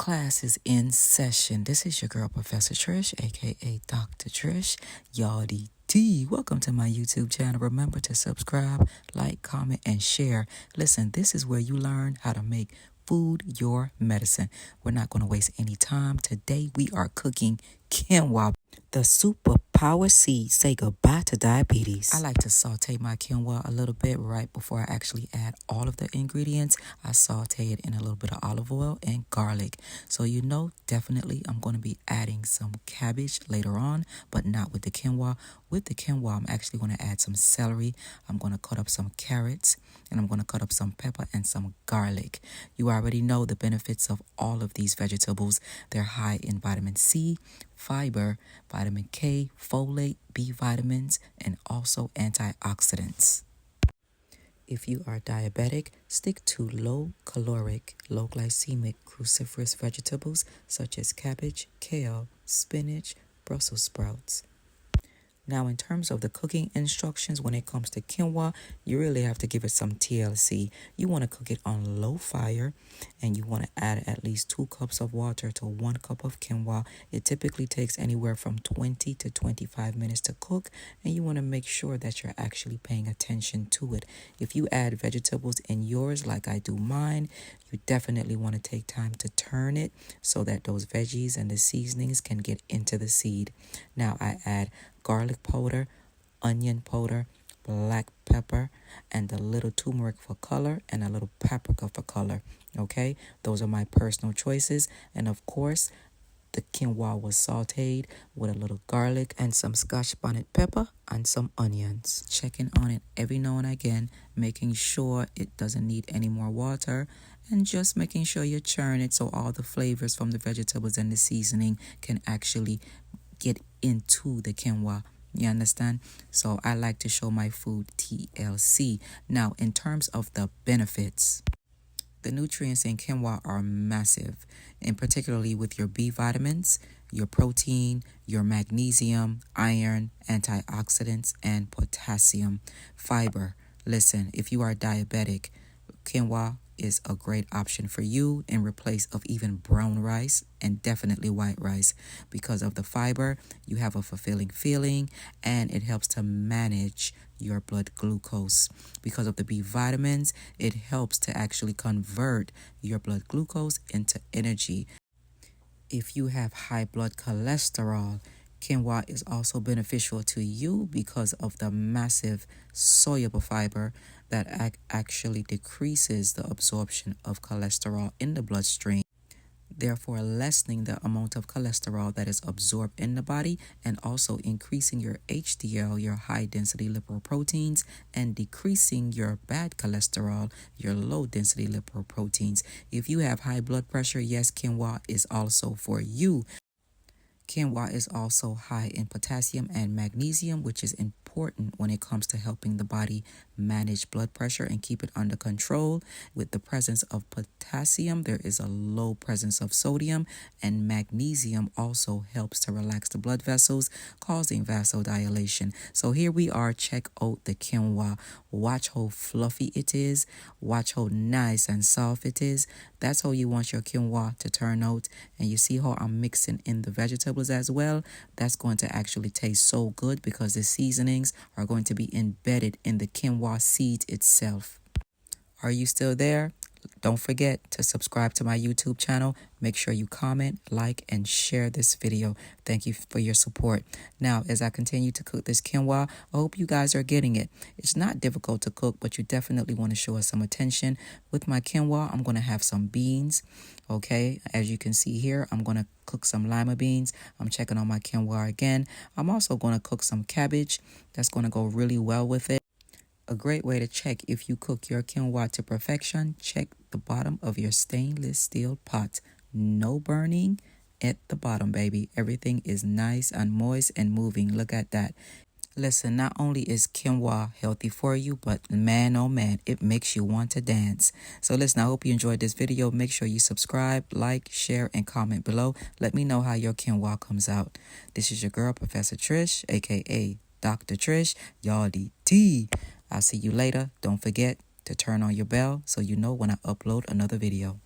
Class is in session. This is your girl, Professor Trish, aka Dr. Trish. Y'all DT. Welcome to my YouTube channel. Remember to subscribe, like, comment, and share. Listen, this is where you learn how to make food your medicine. We're not going to waste any time. Today we are cooking quinoa, the superpower seed. Say goodbye to diabetes. I like to saute my quinoa a little bit right before I actually add all of the ingredients. I saute it in a little bit of olive oil and garlic. So you know, definitely I'm going to be adding some cabbage later on, but not with the quinoa. With the quinoa, I'm actually going to add some celery. I'm going to cut up some carrots, and I'm going to cut up some pepper and some garlic. You already know the benefits of all of these vegetables. They're high in vitamin C, fiber, vitamin K, folate, B vitamins, and also antioxidants. If you are diabetic, stick to low-caloric, low-glycemic cruciferous vegetables such as cabbage, kale, spinach, Brussels sprouts. Now, in terms of the cooking instructions, when it comes to quinoa, you really have to give it some TLC. You want to cook it on low fire, and you want to add at least 2 cups of water to 1 cup of quinoa. It typically takes anywhere from 20 to 25 minutes to cook, and you want to make sure that you're actually paying attention to it. If you add vegetables in yours like I do mine, you definitely want to take time to turn it so that those veggies and the seasonings can get into the seed. Now, I add garlic powder, onion powder, black pepper, and a little turmeric for color and a little paprika for color. Okay, those are my personal choices. And of course, the quinoa was sauteed with a little garlic and some Scotch bonnet pepper and some onions. Checking on it every now and again, making sure it doesn't need any more water, and just making sure you churn it so all the flavors from the vegetables and the seasoning can actually get into the quinoa. You understand? So I like to show my food TLC. Now, in terms of the benefits, the nutrients in quinoa are massive, and particularly with your B vitamins, your protein, your magnesium, iron, antioxidants, and potassium. Fiber. Listen, if you are diabetic, quinoa is a great option for you in replace of even brown rice and definitely white rice. Because of the fiber, you have a fulfilling feeling, and it helps to manage your blood glucose. Because of the B vitamins, it helps to actually convert your blood glucose into energy. If you have high blood cholesterol, quinoa is also beneficial to you because of the massive soluble fiber that actually decreases the absorption of cholesterol in the bloodstream, therefore lessening the amount of cholesterol that is absorbed in the body, and also increasing your HDL, your high-density lipoproteins, and decreasing your bad cholesterol, your low-density lipoproteins. If you have high blood pressure, yes, quinoa is also for you. Quinoa is also high in potassium and magnesium, which is important when it comes to helping the body manage blood pressure and keep it under control. With the presence of potassium, there is a low presence of sodium, and magnesium also helps to relax the blood vessels, causing vasodilation. So here we are. Check out the quinoa. Watch how fluffy it is. Watch how nice and soft it is. That's how you want your quinoa to turn out. And you see how I'm mixing in the vegetables as well. That's going to actually taste so good because the seasonings are going to be embedded in the quinoa seed itself. Are you still there? Don't forget to subscribe to my YouTube channel. Make sure you comment, like, and share this video. Thank you for your support. Now, as I continue to cook this quinoa, I hope you guys are getting it. It's not difficult to cook, but you definitely want to show us some attention. With my quinoa, I'm going to have some beans. Okay, as you can see here, I'm going to cook some lima beans. I'm checking on my quinoa again. I'm also going to cook some cabbage. That's going to go really well with it. A great way to check if you cook your quinoa to perfection, check the bottom of your stainless steel pot. No burning at the bottom, baby. Everything is nice and moist and moving. Look at that. Listen, not only is quinoa healthy for you, but man, oh man, it makes you want to dance. So listen, I hope you enjoyed this video. Make sure you subscribe, like, share, and comment below. Let me know how your quinoa comes out. This is your girl, Professor Trish, aka Dr. Trish. Y'all DT. I'll see you later. Don't forget to turn on your bell so you know when I upload another video.